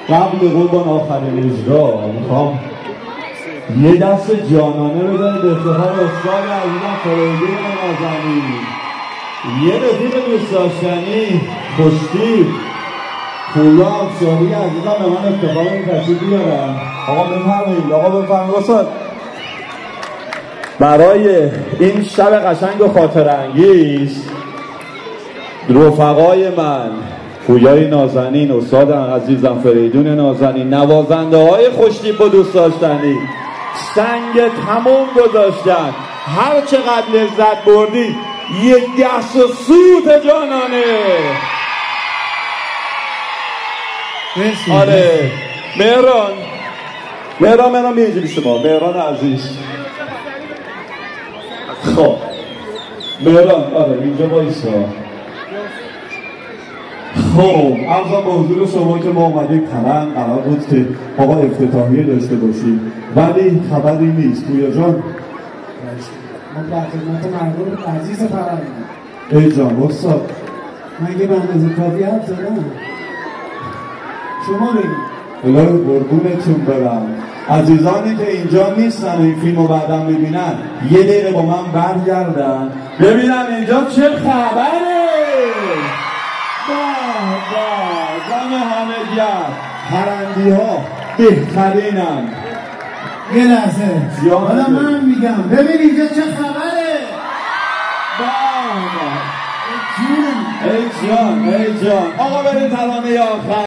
قبل قربان آخرین اجرا میخوام یه دست جانانه بزنید به افتخار استاد عزیزم فریدون نازنین، یه رفیق دوست داشتنی خوشتیپ پویا افشاری عزیزم به من افتخار این تشریف بیارن. آقا بفرمایید، آقا بفرمایید استاد. برای این شب قشنگ و خاطر انگیز رفقای من پویای نازنین، استاد عزیزم فریدون نازنین، نوازنده های خوشتیپ و دوست داشتنی سنگ تموم گذاشتن. هر چقدر لذت بردید یک دست سوت جانانه. آره مهران میجیم شما مهران عزیز. خب مهران آره اینجا بایستا. خب عرضم به حضور شما که ما اومدیم ترن قرار بود که آقا افتتاحیه داشته باشیم ولی خبری نیست. پویا جان ما در خدمت مردم عزیز فرنگیم. ای جان استاد مگه بندازه کافی حرف زدم؟ شما بگید. الهی قربونتون برم. عزیزانی که اینجا نیستن این فیلمو بعدم ببینن یه دقیقه با من برگردن ببینن اینجا چه خبره. زن همه‌گر پرندی ها بهترینن. یه لحظه حالا من میگم ببین اینجا چه خبره. ای جان آقا بریم ترانه آخر.